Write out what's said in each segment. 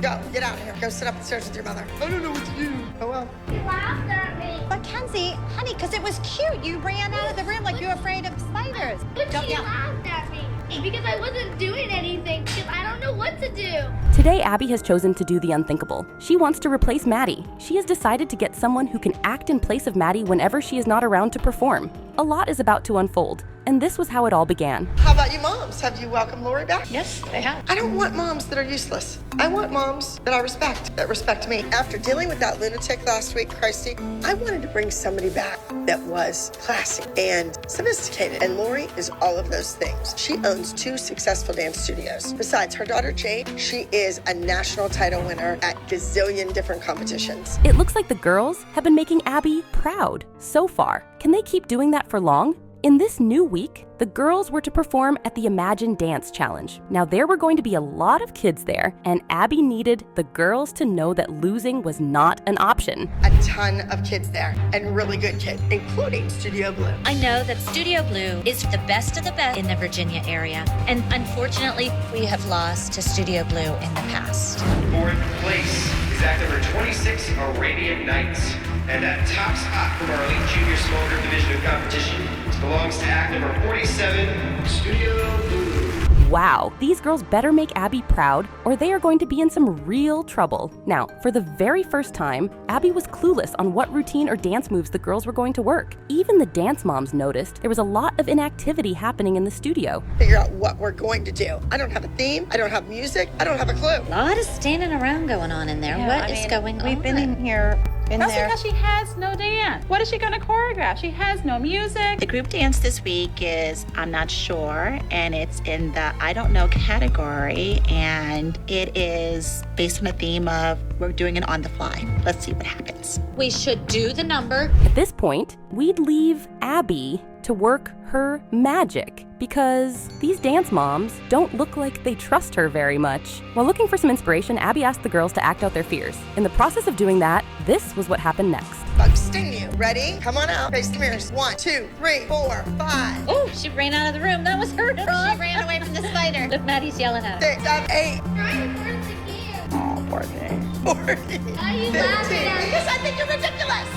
Go, get out of here. Go sit up the stairs with your mother. I don't know what to do. Oh, well. You laughed at me. Mackenzie, honey, because it was cute. You ran out of the room like you were afraid of spiders. But Don't she yell. laughed at me because I wasn't doing anything because I don't know what to do. Today, Abby has chosen to do the unthinkable. She wants to replace Maddie. She has decided to get someone who can act in place of Maddie whenever she is not around to perform. A lot is about to unfold, and this was how it all began. How about you moms? Have you welcomed Lori back? Yes, they have. I don't want moms that are useless. I want moms that I respect, that respect me. After dealing with that lunatic last week, Christy, I wanted to bring somebody back that was classy and sophisticated. And Lori is all of those things. She owns 2 successful dance studios. Besides her daughter, Jade, she is a national title winner at gazillion different competitions. It looks like the girls have been making Abby proud so far. Can they keep doing that for long? In this new week, the girls were to perform at the Imagine Dance Challenge. Now, there were going to be a lot of kids there, and Abby needed the girls to know that losing was not an option. A ton of kids there, and really good kids, including Studio Blue. I know that Studio Blue is the best of the best in the Virginia area, and unfortunately, we have lost to Studio Blue in the past. Fourth place is act number 26, Arabian Nights. And that tops hot from our elite junior small group division of competition belongs to act number 47, Studio Blue. Wow, these girls better make Abby proud or they are going to be in some real trouble. Now, for the very first time, Abby was clueless on what routine or dance moves the girls were going to work. Even the dance moms noticed there was a lot of inactivity happening in the studio. Figure out what we're going to do. I don't have a theme. I don't have music. I don't have a clue. A lot of standing around going on in there. What is going on? We've been in here, That's because she has no dance. What is she going to choreograph? She has no music. The group dance this week is I'm Not Sure, and it's in the I Don't Know category, and it is based on a theme of we're doing it on the fly. Let's see what happens. We should do the number. At this point, we'd leave Abby to work her magic because these dance moms don't look like they trust her very much. While looking for some inspiration, Abby asked the girls to act out their fears. In the process of doing that, this was what happened next. Bugs sting you. Ready? Come on out. Face the mirrors. 1, 2, 3, 4, 5. Oh, she ran out of the room. That was her. She ran away from the spider. Look, Maddie's yelling at her. 6, 7, 8. Trying to learn the game. Oh, poor thing. 14. Why are you 15. laughing at me? Because I think you're ridiculous.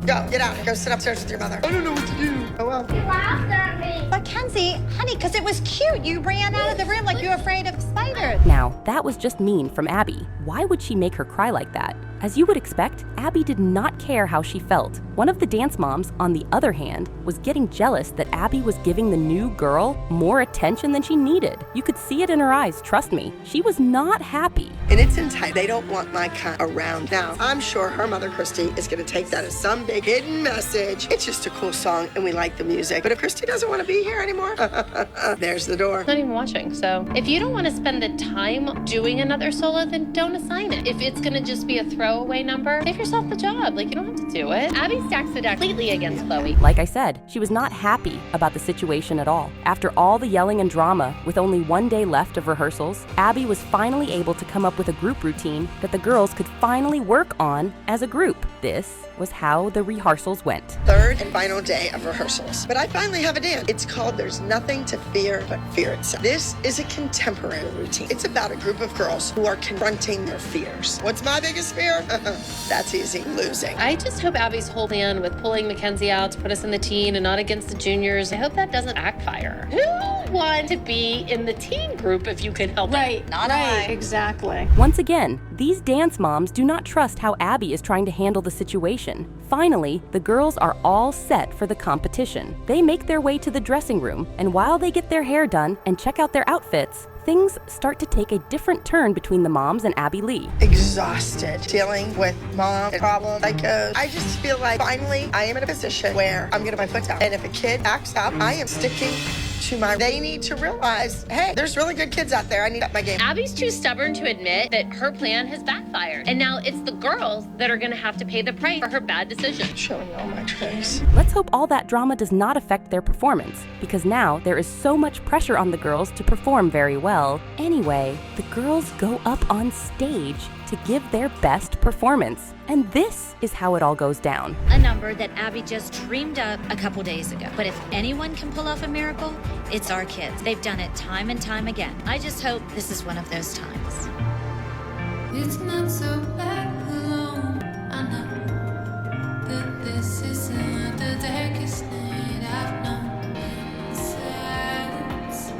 Go, get out. Go sit upstairs with your mother. I don't know what to do. Oh, well. You laughed at me. Mackenzie, honey, because it was cute. You ran out of the room like you were afraid of spiders. Now, that was just mean from Abby. Why would she make her cry like that? As you would expect, Abby did not care how she felt. One of the dance moms, on the other hand, was getting jealous that Abby was giving the new girl more attention than she needed. You could see it in her eyes, trust me. She was not happy. And it's in tight. They don't want my kind around. Now, I'm sure her mother, Christy, is going to take that as some big hidden message. It's just a cool song, and we like the music. But if Christy doesn't want to be here anymore, there's the door. Not even watching. So if you don't want to spend the time doing another solo, then don't assign it. If it's going to just be a throwaway number, save yourself the job. Like, you don't have to do it. Abby stacks the deck completely against Chloe. Like I said, she was not happy about the situation at all. After all the yelling and drama, with only one day left of rehearsals, Abby was finally able to come up with a group routine that the girls could finally work on as a group. This was how the rehearsals went. Third and final day of rehearsals. But I finally have a dance. It's called There's Nothing to Fear But Fear Itself. This is a contemporary routine. It's about a group of girls who are confronting their fears. What's my biggest fear? That's easy, losing. I just hope Abby's whole plan with pulling Mackenzie out to put us in the teen and not against the juniors, I hope that doesn't backfire. Who wants to be in the teen group if you can help it? Not I. Exactly. Once again, these dance moms do not trust how Abby is trying to handle the situation. Finally, the girls are all set for the competition. They make their way to the dressing room, and while they get their hair done and check out their outfits, things start to take a different turn between the moms and Abby Lee. Exhausted dealing with mom and problem psychos. I just feel like finally I am in a position where I'm gonna my foot down. And if a kid acts up, I am sticking to my. They need to realize, hey, there's really good kids out there. I need to up my game. Abby's too stubborn to admit that her plan has backfired. And now it's the girls that are going to have to pay the price for her bad decision. Showing all my tricks. Let's hope all that drama does not affect their performance, because now there is so much pressure on the girls to perform very well. Anyway, the girls go up on stage to give their best performance. And this is how it all goes down. A number that Abby just dreamed up a couple days ago. But if anyone can pull off a miracle, it's our kids. They've done it time and time again. I just hope this is one of those times. It's not so bad alone. I know that this isn't the darkest night I've known. Silence,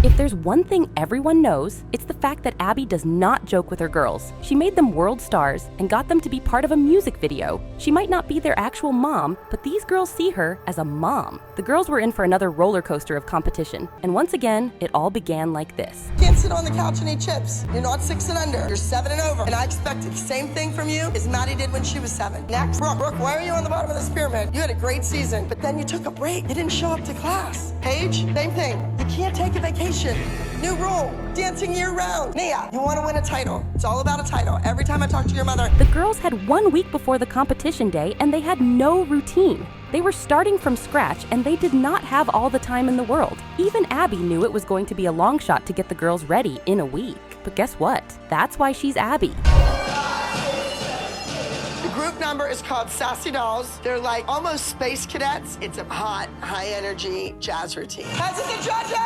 If there's one thing everyone knows, it's the fact that Abby does not joke with her girls. She made them world stars and got them to be part of a music video. She might not be their actual mom, but these girls see her as a mom. The girls were in for another roller coaster of competition, and once again, it all began like this. Can't sit on the couch and eat chips. You're not 6 and under. You're 7 and over. And I expected the same thing from you as Maddie did when she was 7. Next, Brooke, why are you on the bottom of this pyramid? You had a great season, but then you took a break. You didn't show up to class. Paige, same thing. You can't take a vacation. New rule, dancing year-round. Nia, you want to win a title. It's all about a title. Every time I talk to your mother. The girls had 1 week before the competition day, and they had no routine. They were starting from scratch, and they did not have all the time in the world. Even Abby knew it was going to be a long shot to get the girls ready in a week. But guess what? That's why she's Abby. The group number is called Sassy Dolls. They're like almost space cadets. It's a hot, high-energy jazz routine. How's it, the judges?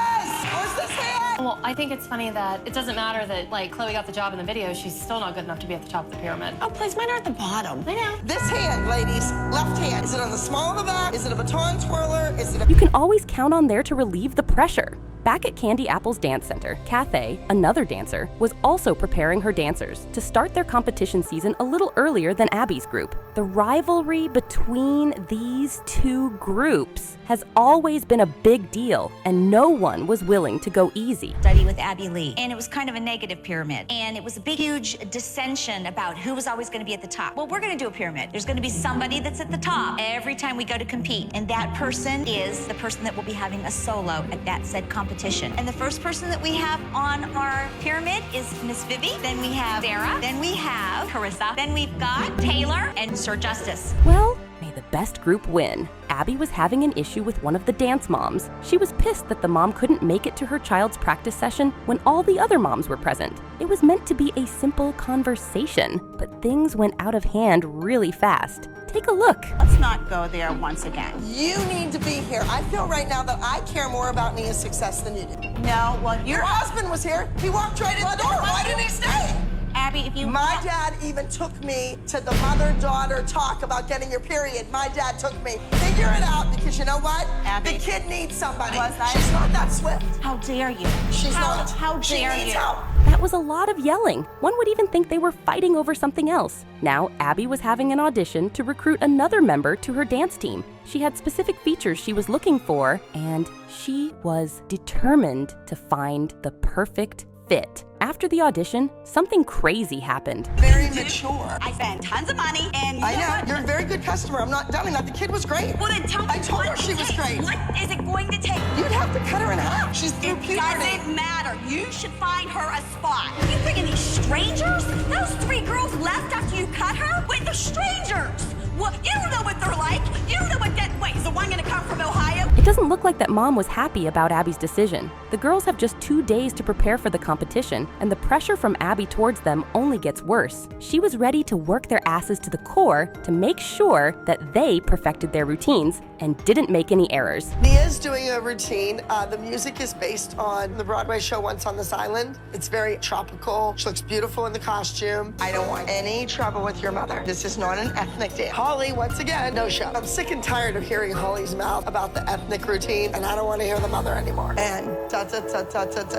Where's this hand? Well, I think it's funny that it doesn't matter that, like, Chloe got the job in the video. She's still not good enough to be at the top of the pyramid. Oh, please, mine are at the bottom. I know. This hand, ladies, left hand. Is it on the small of the back? Is it a baton twirler? Is it a... You can always count on there to relieve the pressure. Back at Candy Apple's dance center, Cathay, another dancer, was also preparing her dancers to start their competition season a little earlier than Abby's group. The rivalry between these two groups has always been a big deal, and no one was willing to go easy. Study with Abby Lee, and it was kind of a negative pyramid, and it was a big, huge dissension about who was always going to be at the top. Well, we're going to do a pyramid. There's going to be somebody that's at the top every time we go to compete, and that person is the person that will be having a solo at that said competition. And the first person that we have on our pyramid is Miss Vivi. Then we have Sarah. Then we have Carissa. Then we've got Taylor and Sir Justice. Well, may the best group win. Abby was having an issue with one of the dance moms. She was pissed that the mom couldn't make it to her child's practice session when all the other moms were present. It was meant to be a simple conversation, but things went out of hand really fast. Take a look. Let's not go there once again. You need to be here. I feel right now that I care more about Nia's success than you do. No, well, Your husband was here. He walked right in the door. Why didn't he stay? Abby, if you... My dad even took me to the mother-daughter talk about getting your period. My dad took me. Figure it out, because you know what? Abby. The kid needs somebody. Was I? She's not that swift. How dare you? She's not. How dare She needs you? help. That was a lot of yelling. One would even think they were fighting over something else. Now, Abby was having an audition to recruit another member to her dance team. She had specific features she was looking for, and she was determined to find the perfect fit. After the audition, something crazy happened. Very mature. I spent tons of money, and I know. You're a very good customer. I'm not doubting that. The kid was great. Well, then tell me I told her what she it was takes. great. What is it going to take? You'd have to cut her in half. She's through It puberty. doesn't matter. You should find her a spot. You bringing these strangers? Those 3 girls left after you cut her? Wait, they're strangers. Well, you don't know what they're like. You don't know what that... Wait, is the one going to come from Ohio? It doesn't look like that mom was happy about Abby's decision. The girls have just 2 days to prepare for the competition, and the pressure from Abby towards them only gets worse. She was ready to work their asses to the core to make sure that they perfected their routines and didn't make any errors. Nia's doing a routine. The music is based on the Broadway show Once on This Island. It's very tropical. She looks beautiful in the costume. I don't want any trouble with your mother. This is not an ethnic dance. Holly, once again, no show. I'm sick and tired of hearing Holly's mouth about the ethnic routine, and I don't want to hear the mother anymore. And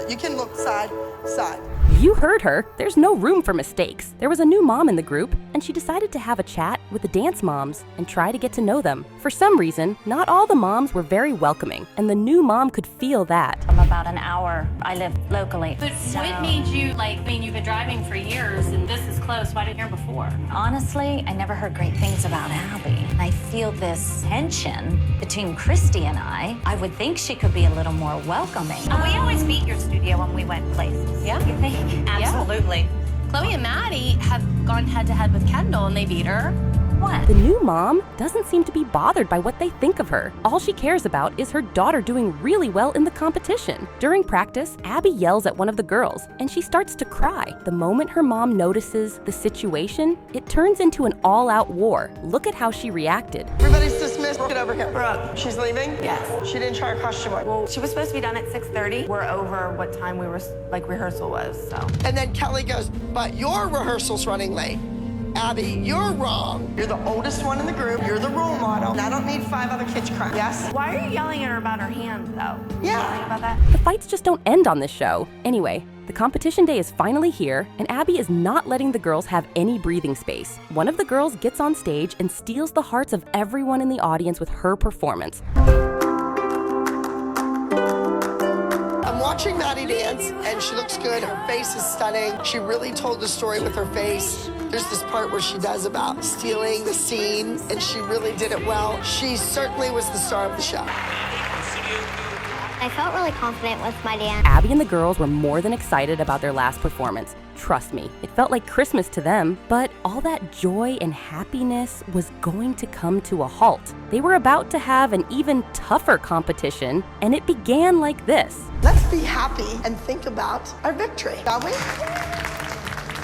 you can look side. You heard her. There's no room for mistakes. There was a new mom in the group, and she decided to have a chat with the dance moms and try to get to know them. For some reason, not all the moms were very welcoming, and the new mom could feel that. I'm about an hour. I live locally. But what made you, you've been driving for years, and this is close. Why didn't you hear before? Honestly, I never heard great things about Abby. I feel this tension between Christy and I. I would think she could be a little more welcoming. We always beat your studio when we went places. Yeah. You think? Absolutely. Chloe and Maddie have gone head-to-head with Kendall, and they beat her. What? The new mom doesn't seem to be bothered by what they think of her. All she cares about is her daughter doing really well in the competition. During practice, Abby yells at one of the girls, and she starts to cry. The moment her mom notices the situation, it turns into an all-out war. Look at how she reacted. Everybody's dismissed. Get over here. Brooke, she's leaving? Yes. She didn't try her costume on. Well, she was supposed to be done at 6:30. We're over what time we were, rehearsal was, so. And then Kelly goes, but your rehearsal's running late. Abby, you're wrong. You're the oldest one in the group. You're the role model. And I don't need 5 other kids crying. Yes? Why are you yelling at her about her hand, though? Yeah. Yelling about that? The fights just don't end on this show. Anyway, the competition day is finally here, and Abby is not letting the girls have any breathing space. One of the girls gets on stage and steals the hearts of everyone in the audience with her performance. I'm watching Maddie dance, and she looks good. Her face is stunning. She really told the story with her face. There's this part where she does about stealing the scene, and she really did it well. She certainly was the star of the show. I felt really confident with my dance. Abby and the girls were more than excited about their last performance. Trust me, it felt like Christmas to them, but all that joy and happiness was going to come to a halt. They were about to have an even tougher competition, and it began like this. Let's be happy and think about our victory, shall we?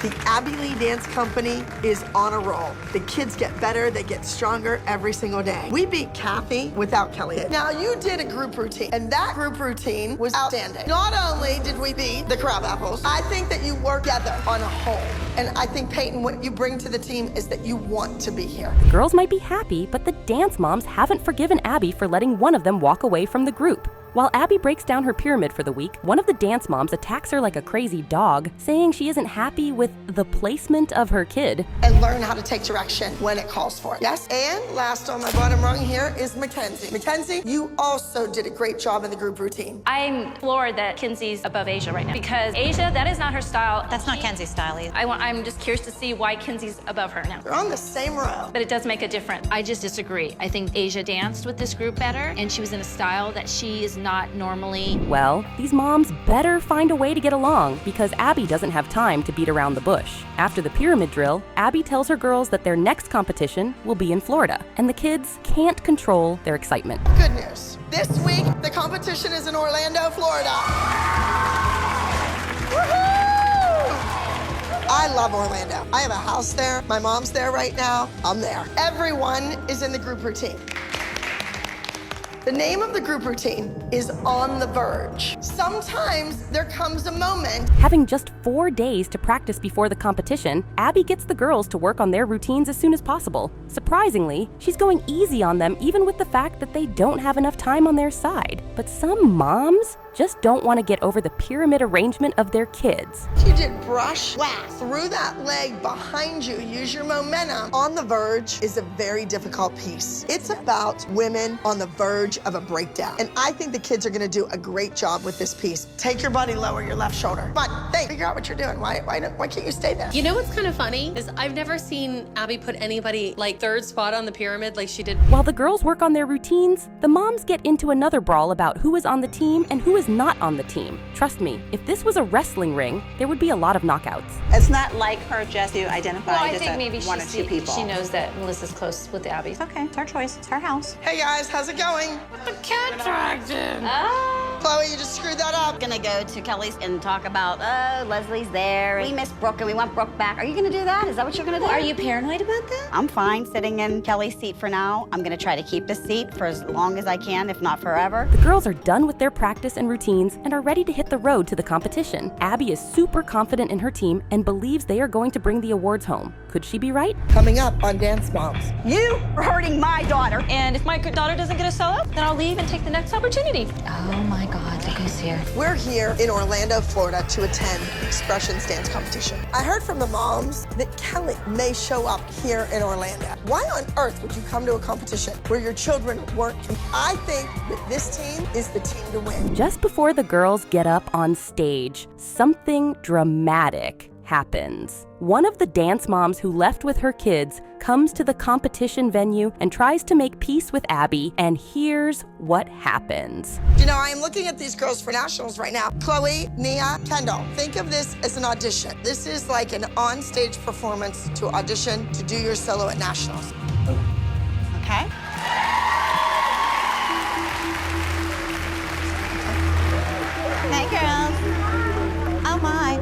The Abby Lee Dance Company is on a roll. The kids get better, they get stronger every single day. We beat Kathy without Kelly. Now, you did a group routine, and that group routine was outstanding. Not only did we beat the Crab Apples, I think that you work together on a whole. And I think, Peyton, what you bring to the team is that you want to be here. The girls might be happy, but the dance moms haven't forgiven Abby for letting one of them walk away from the group. While Abby breaks down her pyramid for the week, one of the dance moms attacks her like a crazy dog, saying she isn't happy with the placement of her kid. And learn how to take direction when it calls for it. Yes? And last on my bottom rung here is Mackenzie. Mackenzie, you also did a great job in the group routine. I'm floored that Kenzie's above Asia right now, because Asia, that is not her style. That's not Kenzie's style either. I'm just curious to see why Kenzie's above her now. They're on the same row. But it does make a difference. I just disagree. I think Asia danced with this group better, and she was in a style that she is not normally. Well, these moms better find a way to get along, because Abby doesn't have time to beat around the bush. After the pyramid drill, Abby tells her girls that their next competition will be in Florida, and the kids can't control their excitement. Good news. This week, the competition is in Orlando, Florida. Woohoo! I love Orlando. I have a house there. My mom's there right now. I'm there. Everyone is in the group routine. The name of the group routine is On the Verge. Sometimes there comes a moment. Having just 4 days to practice before the competition, Abby gets the girls to work on their routines as soon as possible. Surprisingly, she's going easy on them even with the fact that they don't have enough time on their side. But some moms just don't want to get over the pyramid arrangement of their kids. You did brush, whack, through that leg behind you, use your momentum. On the Verge is a very difficult piece. It's about women on the verge of a breakdown. And I think the kids are gonna do a great job with this piece. Take your body, lower your left shoulder. Come on, think, figure out what you're doing. Why can't you stay there? You know what's kind of funny is I've never seen Abby put anybody like third spot on the pyramid like she did. While the girls work on their routines, the moms get into another brawl about who is on the team and who is not on the team. Trust me, if this was a wrestling ring, there would be a lot of knockouts. It's not like her just to identify Well, I just think maybe one or two people. she knows that Melissa's close with Abby. It's okay. It's her choice. It's her house. Hey guys, how's it going? The cat dragged in. Chloe, you just screwed that up. Gonna go to Kelly's and talk about, Leslie's there. We miss Brooke and we want Brooke back. Are you gonna do that? Is that what you're gonna do? Are you paranoid about that? I'm fine sitting in Kelly's seat for now. I'm gonna try to keep this seat for as long as I can, if not forever. The girls are done with their practice and routines and are ready to hit the road to the competition. Abby is super confident in her team and believes they are going to bring the awards home. Could she be right? Coming up on Dance Moms. You are hurting my daughter. And if my daughter doesn't get a solo, then I'll leave and take the next opportunity. Oh my God, look who's here. We're here in Orlando, Florida to attend Expressions Dance Competition. I heard from the moms that Kelly may show up here in Orlando. Why on earth would you come to a competition where your children weren't? I think that this team is the team to win. Just before the girls get up on stage, something dramatic happens. One of the dance moms who left with her kids comes to the competition venue and tries to make peace with Abby, and here's what happens. You know, I am looking at these girls for nationals right now. Chloe, Nia, Kendall, think of this as an audition. This is like an on-stage performance to audition to do your solo at nationals. Okay. Hey, girls. Oh, my.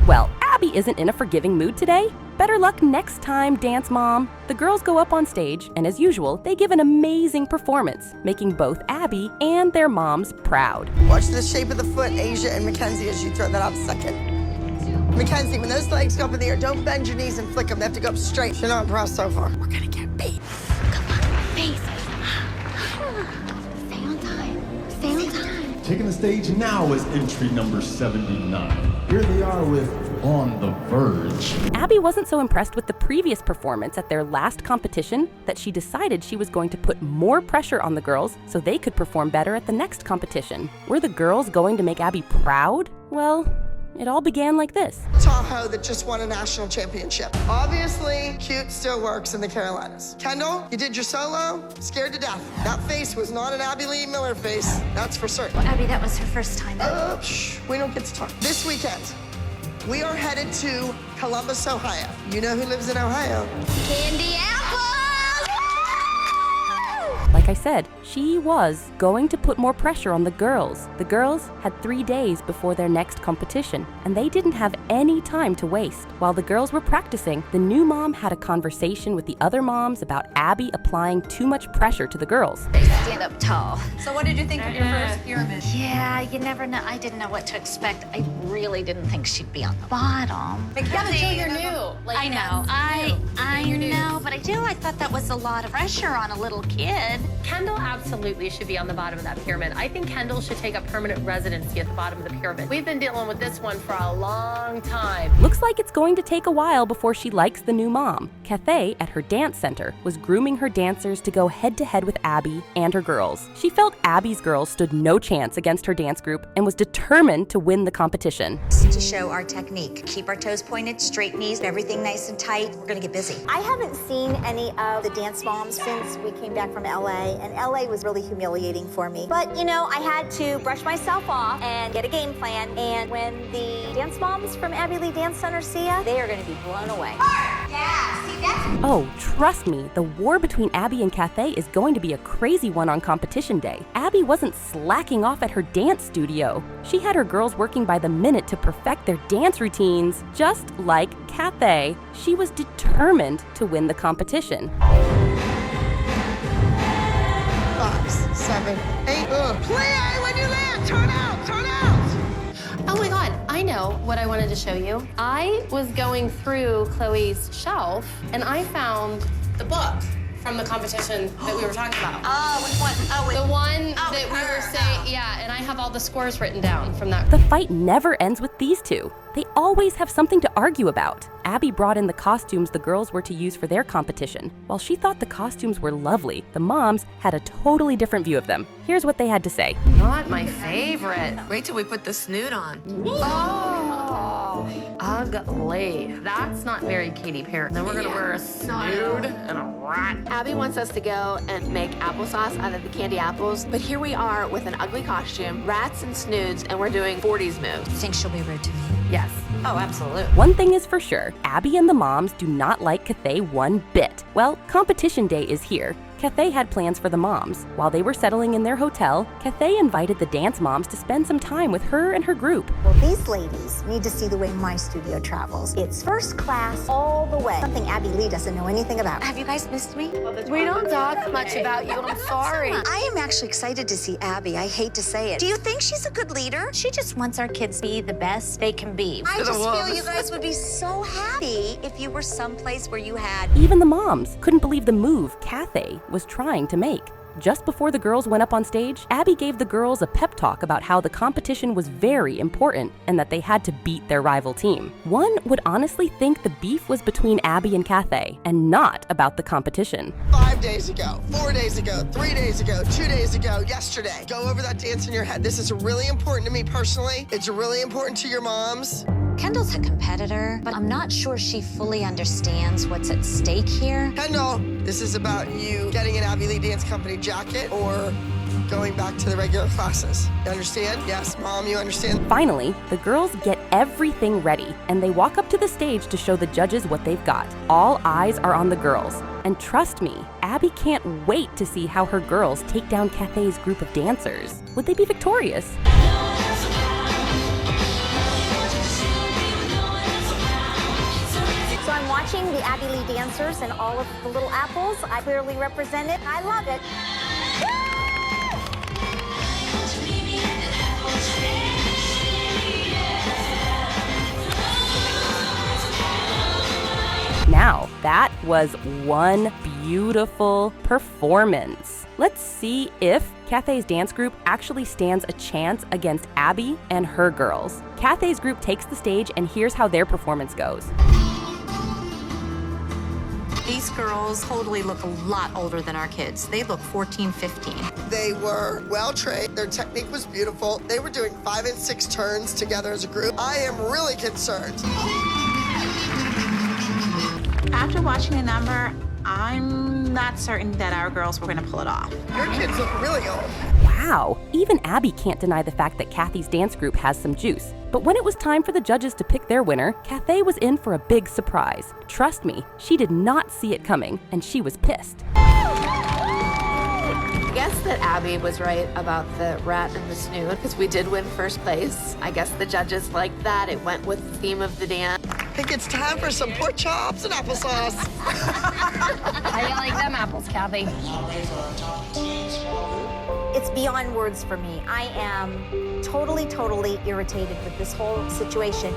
Well, Abby isn't in a forgiving mood today. Better luck next time, Dance Mom. The girls go up on stage, and as usual, they give an amazing performance, making both Abby and their moms proud. Watch the shape of the foot, Asia and Mackenzie, as you throw that out second. Mackenzie, when those legs go up in the air, don't bend your knees and flick them. They have to go up straight. You're not impressed so far. We're gonna get beat. Come on, face. Stay on time. Stay on time. Taking the stage now is entry number 79. Here they are with On the Verge. Abby wasn't so impressed with the previous performance at their last competition that she decided she was going to put more pressure on the girls so they could perform better at the next competition. Were the girls going to make Abby proud? Well, it all began like this. Tahoe that just won a national championship. Obviously, cute still works in the Carolinas. Kendall, you did your solo, scared to death. That face was not an Abby Lee Miller face, that's for certain. Well, Abby, that was her first time. We don't get to talk. This weekend, we are headed to Columbus, Ohio. You know who lives in Ohio? Candy apples! Like I said, she was going to put more pressure on the girls. The girls had 3 days before their next competition, and they didn't have any time to waste. While the girls were practicing, the new mom had a conversation with the other moms about Abby applying too much pressure to the girls. They stand up tall. So what did you think of your first pyramid? Yeah, you never know. I didn't know what to expect. I really didn't think she'd be on the bottom. Mackenzie, you're new. I know. I know, but I thought that was a lot of pressure on a little kid. Kendall absolutely should be on the bottom of that pyramid. I think Kendall should take a permanent residency at the bottom of the pyramid. We've been dealing with this one for a long time. Looks like it's going to take a while before she likes the new mom. Cathay, at her dance center, was grooming her dancers to go head-to-head with Abby and her girls. She felt Abby's girls stood no chance against her dance group and was determined to win the competition. To show our technique. Keep our toes pointed, straight knees, everything nice and tight. We're gonna get busy. I haven't seen any of the dance moms since we came back from LA, and LA was really humiliating for me. But, you know, I had to brush myself off and get a game plan, and when the dance moms from Abby Lee Dance Center see us, they are going to be blown away. Yeah, see, that's... Oh, trust me, the war between Abby and Cathay is going to be a crazy one on competition day. Abby wasn't slacking off at her dance studio. She had her girls working by the minute to perfect their dance routines. Just like Cathay, she was determined to win the competition. 5, 7, 8. Play when you land. Turn out. Turn out. Oh my God, I know what I wanted to show you. I was going through Chloe's shelf and I found the book from the competition that we were talking about. Oh, which one? The one that we were saying, yeah, and I have all the scores written down from that. The fight never ends with these two. They always have something to argue about. Abby brought in the costumes the girls were to use for their competition. While she thought the costumes were lovely, the moms had a totally different view of them. Here's what they had to say. Not my favorite. Wait till we put the snoot on. Oh, ugly. That's not very Katy Perry. Then we're gonna wear a snood and a rat. Abby wants us to go and make applesauce out of the candy apples, but here we are with an ugly costume, rats and snoods, and we're doing 40s moves. Think she'll be rude to me? Yes. Oh, absolutely. One thing is for sure, Abby and the moms do not like Cathay one bit. Well, competition day is here. Cathay had plans for the moms. While they were settling in their hotel, Cathay invited the dance moms to spend some time with her and her group. Well, these ladies need to see the way my studio travels. It's first class all the way. Something Abby Lee doesn't know anything about. Have you guys missed me? We don't talk much about you. I'm sorry. I am actually excited to see Abby. I hate to say it. Do you think she's a good leader? She just wants our kids to be the best they can be. I just feel you guys would be so happy if you were someplace where you had... Even the moms couldn't believe the move Cathay was trying to make. Just before the girls went up on stage, Abby gave the girls a pep talk about how the competition was very important and that they had to beat their rival team. One would honestly think the beef was between Abby and Cathay and not about the competition. 5 days ago, 4 days ago, 3 days ago, 2 days ago, yesterday. Go over that dance in your head. This is really important to me personally. It's really important to your moms. Kendall's a competitor, but I'm not sure she fully understands what's at stake here. Kendall, this is about you getting an Abby Lee Dance Company jacket or going back to the regular classes. You understand? Yes, Mom, you understand? Finally, the girls get everything ready, and they walk up to the stage to show the judges what they've got. All eyes are on the girls. And trust me, Abby can't wait to see how her girls take down Cathay's group of dancers. Would they be victorious? So I'm watching the Abby Lee dancers and all of the little apples. I clearly represent it. I love it. Now, that was one beautiful performance. Let's see if Cathay's dance group actually stands a chance against Abby and her girls. Cathay's group takes the stage, and here's how their performance goes. These girls totally look a lot older than our kids. They look 14, 15. They were well trained. Their technique was beautiful. They were doing 5 and 6 turns together as a group. I am really concerned. After watching the number, I'm not certain that our girls were going to pull it off. Your kids look really old. Wow, even Abby can't deny the fact that Kathy's dance group has some juice. But when it was time for the judges to pick their winner, Cathay was in for a big surprise. Trust me, she did not see it coming, and she was pissed. I guess that Abby was right about the rat and the snoot, because we did win first place. I guess the judges liked that. It went with the theme of the dance. I think it's time for some pork chops and applesauce. How do you like them apples, Kathy? It's beyond words for me. I am totally irritated with this whole situation.